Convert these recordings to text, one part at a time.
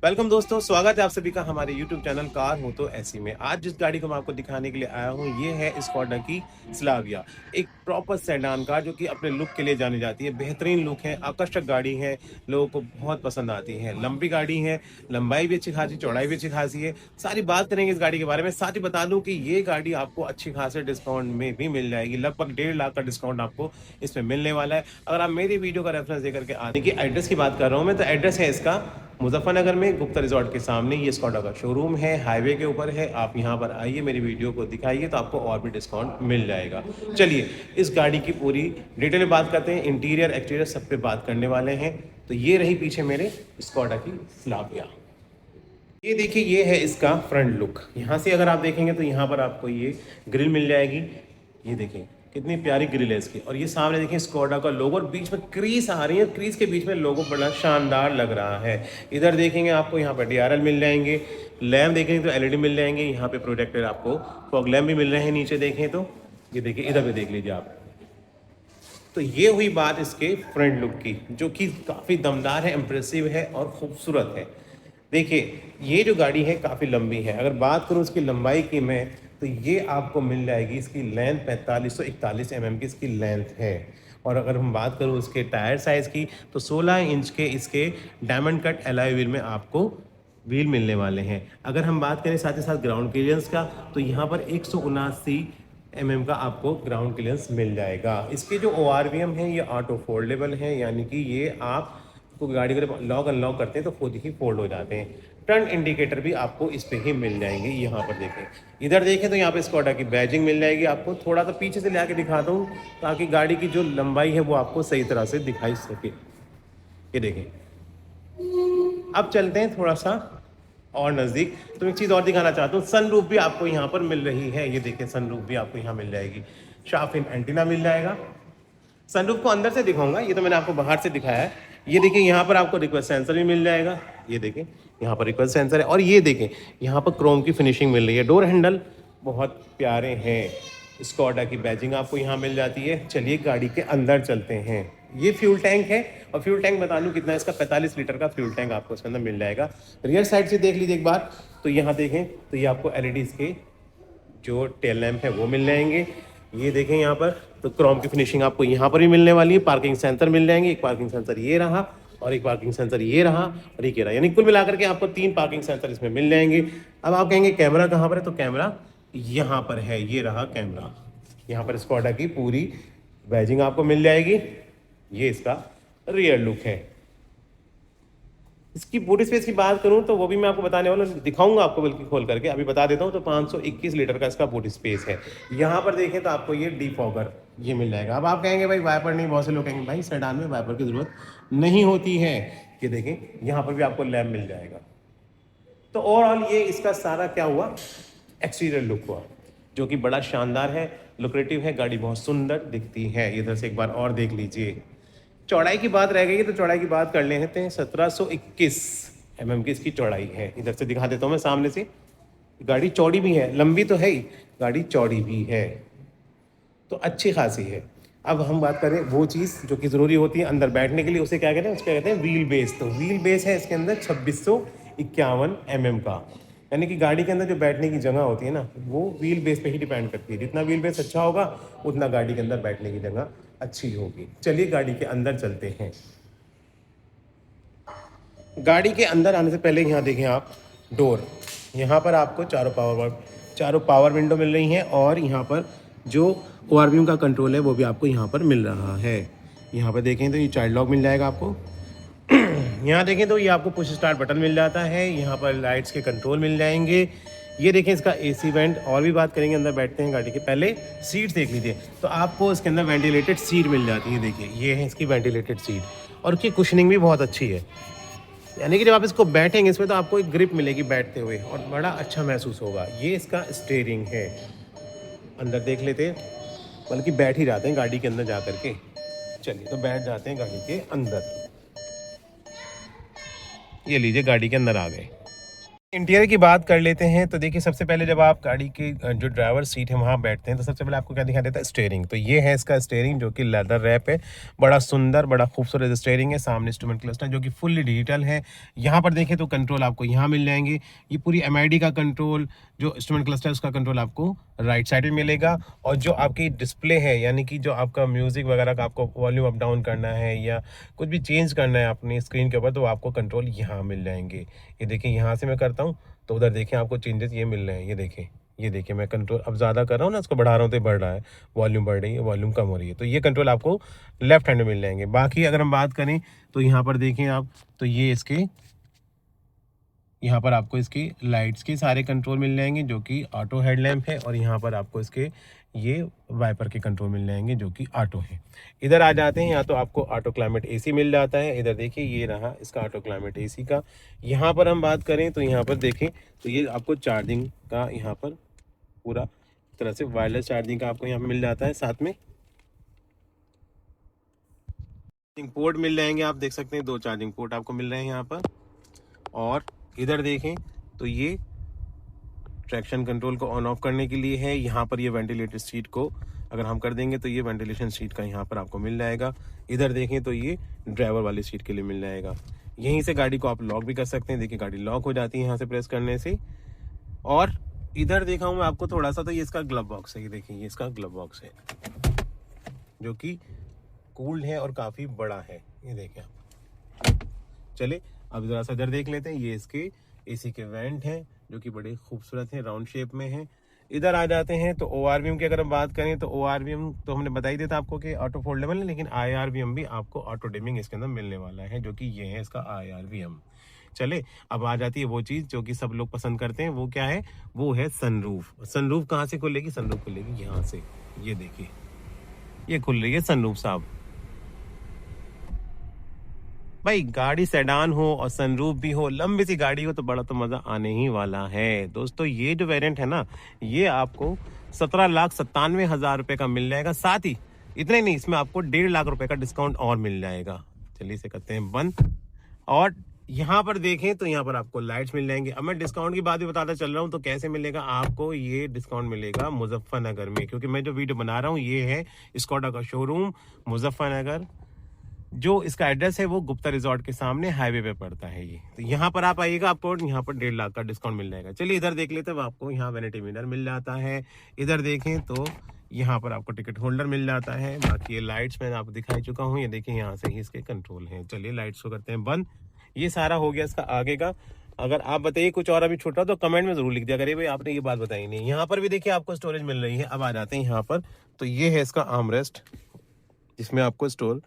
Welcome दोस्तों, स्वागत है आप सभी का हमारे YouTube चैनल कार हो तो ऐसी में। आज जिस गाड़ी को मैं आपको दिखाने के लिए आया हूँ ये है स्कोडा की स्लाविया। एक प्रॉपर सेडान कार जो कि अपने लुक के लिए जानी जाती है। बेहतरीन लुक है, आकर्षक गाड़ी है, लोगों को बहुत पसंद आती है। लंबी गाड़ी है, लंबाई भी अच्छी खासी, चौड़ाई भी अच्छी खासी है। सारी बात करेंगे इस गाड़ी के बारे में। साथ ही बता दूं कि ये गाड़ी आपको अच्छी खासे डिस्काउंट में भी मिल जाएगी। लगभग 1.5 लाख का डिस्काउंट आपको इसमें मिलने वाला है। अगर आप मेरी वीडियो का रेफरेंस देकर के आने की एड्रेस की बात कर रहा हूँ मैं, तो एड्रेस है इसका मुजफ्फरनगर में गुप्ता रिजॉर्ट के सामने ये स्कोडा का शोरूम है, हाईवे के ऊपर है। आप यहाँ पर आइए, मेरी वीडियो को दिखाइए तो आपको और भी डिस्काउंट मिल जाएगा। चलिए इस गाड़ी की पूरी डिटेल में बात करते हैं। इंटीरियर एक्सटीरियर सब पे बात करने वाले हैं। तो ये रही पीछे मेरे स्कोडा की स्लाविया। ये देखिए, ये है इसका फ्रंट लुक। यहाँ से अगर आप देखेंगे तो यहाँ पर आपको ये ग्रिल मिल जाएगी। ये देखिए कितनी प्यारी ग्रिल है इसकी। और ये सामने देखिए स्कोडा का लोगो और बीच में क्रीज आ रही है। क्रीज के बीच में लोगो बड़ा शानदार लग रहा है। इधर देखेंगे आपको यहाँ पर DRL मिल जाएंगे। लैम्प देखेंगे तो LED मिल जाएंगे। यहाँ पे प्रोटेक्टर आपको फॉग लैम्प भी मिल रहे हैं। नीचे देखें तो ये देखिए, इधर भी देख लीजिए आप। तो ये हुई बात इसके फ्रंट लुक की, जो कि काफ़ी दमदार है, इम्प्रेसिव है और खूबसूरत है। देखिए ये जो गाड़ी है काफ़ी लंबी है। अगर बात करूँ इसकी लंबाई की मैं, तो ये आपको मिल जाएगी, इसकी लेंथ 4541 mm की इसकी लेंथ है। और अगर हम बात करूँ इसके टायर साइज़ की, तो 16 इंच के इसके डायमंड कट एलॉय व्हील में आपको व्हील मिलने वाले हैं। अगर हम बात करें साथ ही साथ ग्राउंड क्लियरेंस का, तो यहाँ पर 179 mm का आपको ग्राउंड क्लियरेंस मिल जाएगा। इसके जो ORVM है ये ऑटो फोल्डेबल है, यानी कि ये आप गाड़ी को लॉक अनलॉक करते हैं तो खुद ही फोल्ड हो जाते हैं। टर्न इंडिकेटर भी आपको इस पे ही मिल जाएंगे। यहाँ पर देखें, इधर देखें तो यहाँ पे स्कोडा की बैजिंग मिल जाएगी आपको। थोड़ा सा पीछे से ले दिखाता हूँ ताकि गाड़ी की जो लंबाई है वो आपको सही तरह से दिखाई सके। ये देखें, अब चलते हैं थोड़ा सा और नज़दीक। तो एक चीज़ और दिखाना चाहता हूँ, सनरूफ भी आपको यहाँ पर मिल रही है। ये देखिए, सनरूफ भी आपको यहाँ मिल जाएगी। शार्प इन एंटीना मिल जाएगा। सनरूफ को अंदर से दिखाऊंगा, ये तो मैंने आपको बाहर से दिखाया है। ये देखिए, यहाँ पर आपको रिक्वेस्ट सेंसर भी मिल जाएगा। ये देखिए, यहाँ पर रिक्वेस्ट सेंसर है। और ये देखें, यहाँ पर क्रोम की फिनिशिंग मिल रही है। डोर हैंडल बहुत प्यारे हैं। स्कोडा की बैजिंग आपको यहाँ मिल जाती है। चलिए गाड़ी के अंदर चलते हैं। ये फ्यूल टैंक है, और फ्यूल टैंक बता दूँ कितना, इसका 45 लीटर का फ्यूल टैंक आपको इसके अंदर मिल जाएगा। रियर साइड से देख लीजिए एक बार, तो यहाँ देखें तो ये आपको LEDs के जो टेल लैंप है वो मिल जाएंगे। ये देखें यहाँ पर, तो क्रोम की फिनिशिंग आपको यहाँ पर भी मिलने वाली है। पार्किंग सेंसर मिल जाएंगे। एक पार्किंग सेंसर ये रहा, और एक पार्किंग सेंसर ये रहा, और एक ये रहा। यानी कुल मिलाकर के आपको 3 पार्किंग सेंसर इसमें मिल जाएंगे। अब आप कहेंगे कैमरा कहाँ पर है, तो कैमरा यहाँ पर है। ये रहा कैमरा। यहाँ पर स्कोडा की पूरी बैजिंग आपको मिल जाएगी। ये इसका रियर लुक है। इसकी बूट स्पेस की बात करूं तो वो भी मैं आपको बताने वाला हूं, दिखाऊंगा आपको बल्कि खोल करके। अभी बता देता हूं, तो 521 लीटर का इसका बूट स्पेस है। यहाँ पर देखें तो आपको ये डिफॉगर ये मिल जाएगा। अब आप कहेंगे भाई वाइपर नहीं, बहुत से लोग कहेंगे भाई सेडान में वाइपर की ज़रूरत नहीं होती है। ये देखें, यहाँ पर भी आपको लैम्प मिल जाएगा। तो ओवरऑल ये इसका सारा क्या हुआ, एक्सटीरियर लुक हुआ, जो कि बड़ा शानदार है, लुक्रेटिव है। गाड़ी बहुत सुंदर दिखती है। इधर से एक बार और देख लीजिए। चौड़ाई की बात रह गई है, तो चौड़ाई की बात कर लेते हैं। 1721 mm की इसकी चौड़ाई है। इधर से दिखा देता हूँ मैं सामने से। गाड़ी चौड़ी भी है, लंबी तो है ही, गाड़ी चौड़ी भी है, तो अच्छी खासी है। अब हम बात करें वो चीज़ जो कि ज़रूरी होती है अंदर बैठने के लिए, उसे क्या कहते हैं, उसको कहते हैं व्हील बेस। तो व्हील बेस है इसके अंदर 2651 mm का। यानी कि गाड़ी के अंदर जो बैठने की जगह होती है ना, वो व्हील बेस पे ही डिपेंड करती है। जितना व्हील बेस अच्छा होगा उतना गाड़ी के अंदर बैठने की जगह अच्छी होगी। चलिए गाड़ी के अंदर चलते हैं। गाड़ी के अंदर आने से पहले यहाँ देखें आप डोर। यहाँ पर आपको चारों पावर विंडो मिल रही हैं, और यहाँ पर जो ORVM का कंट्रोल है वो भी आपको यहाँ पर मिल रहा है। यहाँ पर देखें तो ये चाइल्ड लॉक मिल जाएगा आपको। यहाँ देखें तो ये आपको पुश स्टार्ट बटन मिल जाता है। यहाँ पर लाइट्स के कंट्रोल मिल जाएंगे। ये देखें इसका AC वेंट। और भी बात करेंगे अंदर बैठते हैं गाड़ी के पहले, सीट्स देख लीजिए तो आपको इसके अंदर वेंटिलेटेड सीट मिल जाती है। देखिए ये है इसकी वेंटिलेटेड सीट, और उसकी कुशनिंग भी बहुत अच्छी है। यानी कि जब आप इसको बैठेंगे इसमें तो आपको एक ग्रिप मिलेगी बैठते हुए, और बड़ा अच्छा महसूस होगा। ये इसका स्टीयरिंग है। अंदर देख लेते हैं, बल्कि बैठ ही जाते हैं गाड़ी के अंदर जा करके। चलिए तो बैठ जाते हैं गाड़ी के अंदर। ये लीजिए, गाड़ी के अंदर आ गए। इंटीरियर की बात कर लेते हैं तो देखिए सबसे पहले जब आप गाड़ी की जो ड्राइवर सीट है वहाँ बैठते हैं तो सबसे पहले आपको क्या दिखाई देता है, स्टीयरिंग। तो ये है इसका स्टीयरिंग जो कि लेदर रैप है, बड़ा सुंदर बड़ा खूबसूरत स्टीयरिंग है। सामने इंस्ट्रूमेंट क्लस्टर जो कि फुल्ली डिजिटल है। यहाँ पर देखिए तो कंट्रोल आपको यहाँ मिल जाएंगे। ये पूरी एमआईडी का कंट्रोल, जो इंस्ट्रूमेंट क्लस्टर है उसका कंट्रोल आपको राइट साइड में मिलेगा। और जो आपकी डिस्प्ले है यानी कि जो आपका म्यूजिक वगैरह का आपको वॉल्यूम अप डाउन करना है या कुछ भी चेंज करना है अपनी स्क्रीन के ऊपर तो आपको कंट्रोल यहाँ मिल जाएंगे। ये देखिए यहाँ से मैं करता हूँ तो उधर देखें आपको चेंजेस ये मिल रहे हैं। ये देखिए मैं कंट्रोल अब ज़्यादा कर रहा हूँ ना, इसको बढ़ा रहा हूँ तो ये बढ़ रहा है, वॉल्यूम बढ़ रही है, वॉल्यूम कम हो रही है। तो ये कंट्रोल आपको लेफ्ट हैंड में मिल जाएंगे। बाकी अगर हम बात करें तो यहाँ पर देखें आप तो ये इसके यहाँ पर आपको इसकी लाइट्स के सारे कंट्रोल मिल जाएंगे जो कि ऑटो हेडलैम्प है। और यहाँ पर आपको इसके ये वाइपर के कंट्रोल मिल जाएंगे जो कि ऑटो है। इधर आ जाते हैं, यहाँ तो आपको ऑटो क्लाइमेट एसी मिल जाता है। इधर देखिए ये रहा इसका ऑटो क्लाइमेट एसी का। यहाँ पर हम बात करें तो यहाँ पर देखें तो ये आपको चार्जिंग का यहाँ पर पूरा तरह से वायरलेस चार्जिंग का आपको यहाँ पर मिल जाता है। साथ में चार्जिंग पोर्ट मिल जाएंगे, आप देख सकते हैं 2 चार्जिंग पोर्ट आपको मिल रहे हैं यहाँ पर। और इधर देखें तो ये ट्रैक्शन कंट्रोल को ऑन ऑफ करने के लिए है। यहाँ पर ये वेंटिलेटेड सीट को अगर हम कर देंगे तो ये वेंटिलेशन सीट का यहाँ पर आपको मिल जाएगा। इधर देखें तो ये ड्राइवर वाली सीट के लिए मिल जाएगा। यहीं से गाड़ी को आप लॉक भी कर सकते हैं। देखिए गाड़ी लॉक हो जाती है यहाँ से प्रेस करने से। और इधर देखा हूँ मैं आपको थोड़ा सा, तो ये इसका ग्लव बॉक्स है। ये देखिए ये इसका ग्लव बॉक्स है जो कि कूल्ड है और काफ़ी बड़ा है। ये देखें आप। चले अब जरा सा इधर देख लेते हैं। ये इसके एसी के वेंट हैं जो कि बड़े खूबसूरत हैं, राउंड शेप में हैं। इधर आ जाते हैं तो ORVM की अगर हम बात करें तो ORVM तो हमने बता ही दिया था आपको कि ऑटो फोल्डेबल है, लेकिन IRVM भी आपको ऑटो डिमिंग इसके अंदर मिलने वाला है जो कि ये है इसका IRVM। चले अब आ जाती है वो चीज़ जो कि सब लोग पसंद करते हैं, वो क्या है, वो है सनरूफ। सनरूफ कहाँ से खुलेगी? सनरूफ खुलेगी यहाँ से। ये देखिए ये खुल रही है सनरूफ साहब। भाई गाड़ी सेडान हो और सनरूफ भी हो, लंबी सी गाड़ी हो तो बड़ा तो मजा आने ही वाला है। दोस्तों ये जो वेरिएंट है ना, ये आपको 17,97,000 रुपए का मिल जाएगा। साथ ही इतने नहीं, इसमें आपको 1.5 लाख रुपए का डिस्काउंट और मिल जाएगा। चलिए इसे करते हैं बंद। और यहाँ पर देखें तो यहाँ पर आपको लाइट्स मिल जाएंगे। अब मैं डिस्काउंट की बात भी बताता चल रहा हूँ तो कैसे मिलेगा आपको। ये डिस्काउंट मिलेगा मुजफ्फरनगर में, क्योंकि मैं जो वीडियो बना रहा हूँ ये है स्कोडा का शोरूम मुजफ्फरनगर। जो इसका एड्रेस है वो गुप्ता रिजॉर्ट के सामने हाईवे पे पड़ता है। ये तो यहाँ पर आप आइएगा, आपको यहाँ पर 1.5 लाख का डिस्काउंट मिल जाएगा। चलिए इधर देख लेते हैं, आपको यहाँ वैनिटी मिरर मिल जाता है। इधर देखें तो यहाँ पर आपको टिकट होल्डर मिल जाता है। बाकी ये लाइट्स मैंने आपको दिखाई चुका हूँ। ये देखिए यहाँ से ही इसके कंट्रोल हैं। चलिए लाइट्स को करते हैं बंद। ये सारा हो गया इसका आगे का। अगर आप बताइए कुछ और अभी छूटा तो कमेंट में जरूर लिख दिया करिए भाई आपने ये बात बताई नहीं। यहाँ पर भी देखिए आपको स्टोरेज मिल रही है। अब आ जाते हैं यहाँ पर तो ये है इसका आर्मरेस्ट, जिसमें आपको स्टोर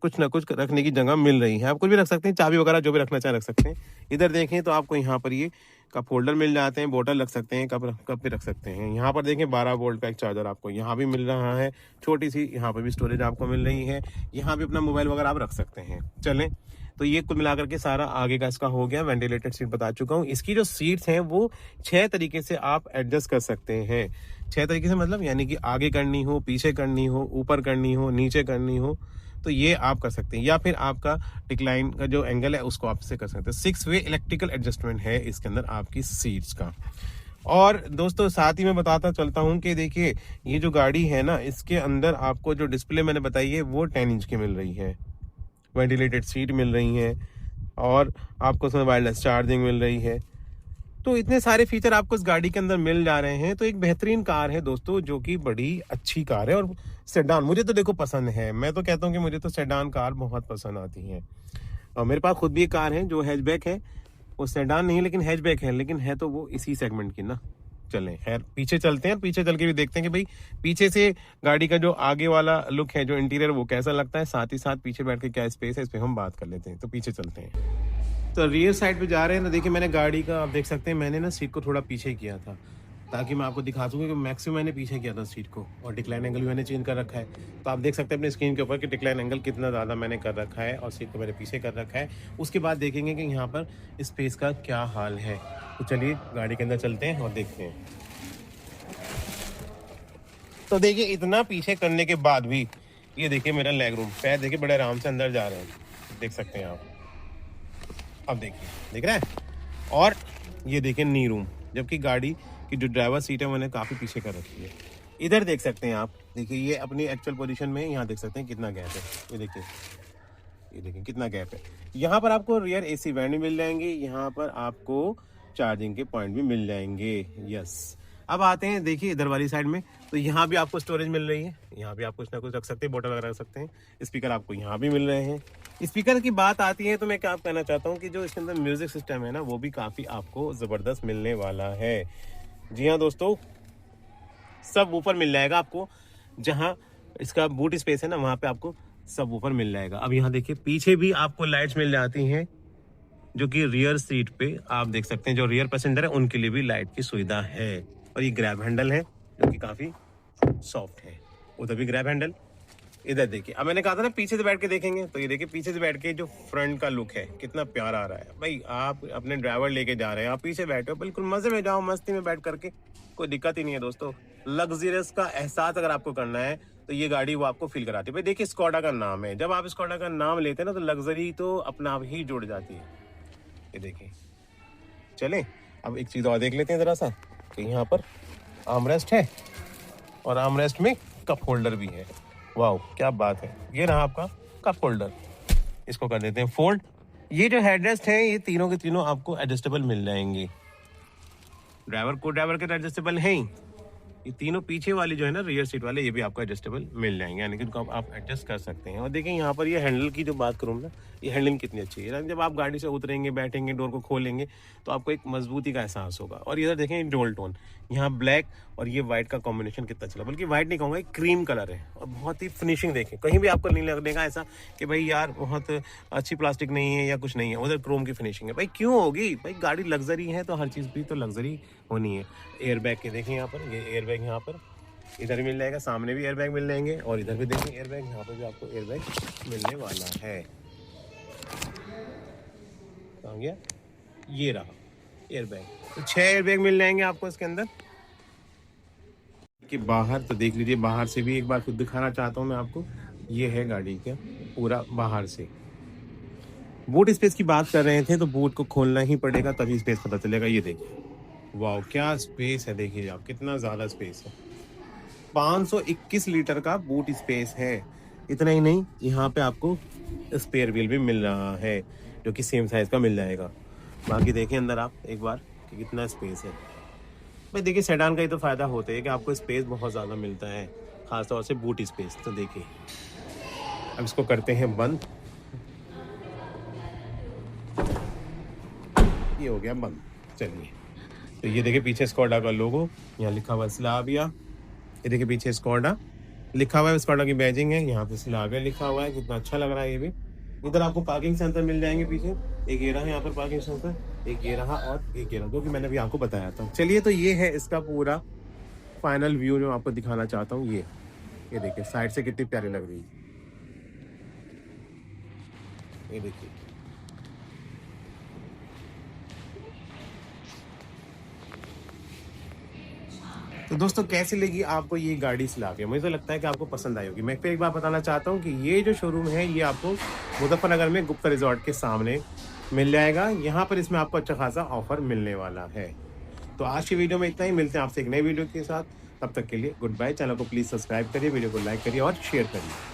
कुछ ना कुछ रखने की जगह मिल रही है। आप कुछ भी रख सकते हैं, चाबी वगैरह जो भी रखना चाहे रख सकते हैं। इधर देखें तो आपको यहाँ पर ये कप होल्डर मिल जाते हैं, बोतल रख सकते हैं, कप भी रख सकते हैं। यहाँ पर देखें 12 वोल्ट का एक चार्जर आपको यहाँ भी मिल रहा है। छोटी सी यहाँ पर भी स्टोरेज आपको मिल रही है। यहाँ भी अपना मोबाइल वगैरह आप रख सकते हैं। चलें तो ये कुल मिलाकर के सारा आगे का इसका हो गया। वेंटिलेटेड सीट बता चुका हूँ। इसकी जो सीट्स हैं वो 6 तरीके से आप एडजस्ट कर सकते हैं। 6 तरीके से मतलब यानी कि आगे करनी हो, पीछे करनी हो, ऊपर करनी हो, नीचे करनी हो, तो ये आप कर सकते हैं। या फिर आपका डिक्लाइन का जो एंगल है उसको आप से कर सकते हैं। 6 वे इलेक्ट्रिकल एडजस्टमेंट है इसके अंदर आपकी सीट्स का। और दोस्तों साथ ही मैं बताता चलता हूं कि देखिए ये जो गाड़ी है ना, इसके अंदर आपको जो डिस्प्ले मैंने बताई है वो 10 इंच की मिल रही है। वेंटिलेटेड सीट मिल रही है और आपको उसमें वायरलेस चार्जिंग मिल रही है। तो इतने सारे फीचर आपको इस गाड़ी के अंदर मिल जा रहे हैं। तो एक बेहतरीन कार है दोस्तों, जो कि बड़ी अच्छी कार है। और सेडान मुझे तो देखो पसंद है। मैं तो कहता हूँ कि मुझे तो सेडान कार बहुत पसंद आती है। और मेरे पास खुद भी एक कार है जो हैचबैक है। वो सेडान नहीं लेकिन हैचबैक है, लेकिन है तो वो इसी सेगमेंट की ना। चलें खैर पीछे चलते हैं, पीछे चल के भी देखते हैं कि भाई पीछे से गाड़ी का जो आगे वाला लुक है, जो इंटीरियर, वो कैसा लगता है। साथ ही साथ पीछे बैठ के क्या स्पेस है, इस पर हम बात कर लेते हैं। तो पीछे चलते हैं। तो रियर साइड पे जा रहे हैं तो देखिए मैंने गाड़ी का, आप देख सकते हैं मैंने ना सीट को थोड़ा पीछे किया था ताकि मैं आपको दिखा दूंगा कि मैक्सिमम मैंने पीछे किया था सीट को। और डिक्लाइन एंगल भी मैंने चेंज कर रखा है। तो आप देख सकते हैं अपने स्क्रीन के ऊपर कि डिक्लाइन एंगल कितना ज़्यादा मैंने कर रखा है और सीट को मैंने पीछे कर रखा है। उसके बाद देखेंगे कि यहाँ पर स्पेस का क्या हाल है। तो चलिए गाड़ी के अंदर चलते हैं और देखते हैं। तो देखिए इतना पीछे करने के बाद भी ये देखिए मेरा लेग रूम, पैर देखिए बड़े आराम से अंदर जा रहे हैं, देख सकते हैं आप। अब देखिए, दिख रहा है। और ये देखिए नी रूम, जबकि गाड़ी की जो ड्राइवर सीट है मैंने काफ़ी पीछे कर रखी है। इधर देख सकते हैं आप, देखिए ये अपनी एक्चुअल पोजीशन में है, यहाँ देख सकते हैं कितना गैप है। ये देखिए कितना गैप है। यहाँ पर आपको रियर एसी वेंट भी मिल जाएंगे, यहाँ पर आपको चार्जिंग के पॉइंट भी मिल जाएंगे। यस, अब आते हैं देखिए इधर वाली साइड में, तो यहाँ भी आपको स्टोरेज मिल रही है, यहाँ भी आप कुछ ना कुछ रख सकते हैं, बोतल वगैरह रख सकते हैं। स्पीकर आपको यहाँ भी मिल रहे हैं। स्पीकर की बात आती है तो मैं क्या कहना चाहता हूँ कि जो इसके अंदर म्यूजिक सिस्टम है ना, वो भी काफ़ी आपको ज़बरदस्त मिलने वाला है। जी हाँ दोस्तों, सब ऊपर मिल जाएगा आपको, जहाँ इसका बूट स्पेस है ना, वहाँ पे आपको सब ऊपर मिल जाएगा। अब यहाँ देखिए पीछे भी आपको लाइट्स मिल जाती हैं, जो कि रियर सीट पे आप देख सकते हैं, जो रियर पैसेंजर है उनके लिए भी लाइट की सुविधा है। और ये ग्रैब हैंडल है जो कि काफ़ी सॉफ्ट है। उधर भी ग्रैब हैंडल, इधर देखिए। अब मैंने कहा था ना पीछे से बैठ के देखेंगे, तो ये देखिए पीछे से बैठ के जो फ्रंट का लुक है कितना प्यारा आ रहा है। भाई आप अपने ड्राइवर लेके जा रहे हैं, आप पीछे बैठे हो, बिल्कुल मजे में जाओ, मस्ती में बैठ करके, कोई दिक्कत ही नहीं है दोस्तों। लग्जरियस का एहसास अगर आपको करना है तो ये गाड़ी वो आपको फील कराती है। भाई देखिए स्कोडा का नाम है, जब आप स्कोडा का नाम लेते हैं ना तो लग्जरी तो अपना आप ही जुड़ जाती है। ये देखिए, चलें अब एक चीज़ और देख लेते हैं ज़रा सा, कि यहाँ पर आर्मरेस्ट है और आर्मरेस्ट में कप होल्डर भी है। वाह क्या बात है, ये रहा आपका कप होल्डर। इसको कर देते हैं फोल्ड। ये जो हेडरेस्ट है ये तीनों के तीनों आपको एडजस्टेबल मिल जाएंगे। ड्राइवर के एडजस्टेबल हैं ही। ये तीनों पीछे वाली जो है ना रियर सीट वाले, ये भी आपको एडजस्टेबल मिल जाएंगे, यानी कि उनको आप एडजस्ट कर सकते हैं। और देखिए यहाँ पर ये हैंडल की जो बात करूँ ना, ये हैंडलिंग कितनी अच्छी है। जब आप गाड़ी से उतरेंगे, बैठेंगे, डोर को खोलेंगे तो आपको एक मजबूती का एहसास होगा। और इधर देखें डोल टोन, यहाँ ब्लैक और ये वाइट का कॉम्बिनेशन कितना चला, बल्कि वाइट नहीं कहूँगा, क्रीम कलर है। और बहुत ही फिनिशिंग देखें, कहीं भी आपको नहीं लगने का ऐसा कि भाई यार बहुत अच्छी प्लास्टिक नहीं है या कुछ नहीं है, उधर क्रोम की फिनिशिंग है। भाई क्यों होगी, भाई गाड़ी लग्जरी है तो हर चीज़ भी तो लग्जरी होनी है। एयर बैग के देखें यहाँ पर, ये एयर बैग यहाँ पर इधर मिल जाएगा, सामने भी एयरबैग मिल जाएंगे, और इधर भी देखें एयरबैग, यहाँ पर भी आपको एयरबैग मिलने वाला है। कहाँ गया, ये रहा एयरबैग। तो 6 एयरबैग मिल जाएंगे आपको इसके अंदर। कि बाहर तो देख लीजिए, बाहर से भी एक बार खुद दिखाना चाहता हूँ मैं आपको। ये है गाड़ी का पूरा बाहर से। बूट स्पेस की बात कर रहे थे तो बूट को खोलना ही पड़ेगा तभी स्पेस पता चलेगा। ये देखिए, वाह क्या स्पेस है, देखिए आप कितना ज़्यादा स्पेस है। 521 लीटर का बूट स्पेस है। इतना ही नहीं, यहाँ पे आपको स्पेयर व्हील भी मिल रहा है, जो कि सेम साइज का मिल जाएगा। बाकी देखिए अंदर आप एक बार कि कितना स्पेस है। भाई देखिए सेडान का ही तो फ़ायदा होता है कि आपको स्पेस बहुत ज़्यादा मिलता है, ख़ासतौर से बूट स्पेस। तो देखिए अब इसको करते हैं बंद। ये हो गया बंद। चलिए, तो ये देखिए पीछे स्कोडा का लोगो, यहाँ लिखा हुआ स्लाविया। ये देखिए पीछे स्कोडा लिखा हुआ है, स्कोडा की बैजिंग है, यहाँ पे स्लाविया लिखा हुआ है, कितना अच्छा लग रहा है ये भी। इधर आपको पार्किंग सेंसर मिल जाएंगे पीछे, एक ये रहा यहाँ पर पार्किंग सेंसर, एक ये रहा और एक ये रहा, जो कि मैंने भी आपको बताया था। चलिए, तो ये है इसका पूरा फाइनल व्यू जो आपको दिखाना चाहता हूँ। ये देखिए साइड से कितनी प्यारी लग रही है, ये देखिए। तो दोस्तों कैसी लगी आपको ये गाड़ी स्लाविया? मुझे तो लगता है कि आपको पसंद आई होगी। मैं फिर एक बार बताना चाहता हूँ कि ये जो शोरूम है ये आपको मुजफ्फरनगर में गुप्ता रिजॉर्ट के सामने मिल जाएगा। यहाँ पर इसमें आपको अच्छा खासा ऑफर मिलने वाला है। तो आज की वीडियो में इतना ही, मिलते हैं आपसे एक नई वीडियो के साथ। तब तक के लिए गुड बाय। चैनल को प्लीज़ सब्सक्राइब करिए, वीडियो को लाइक करिए और शेयर करिए।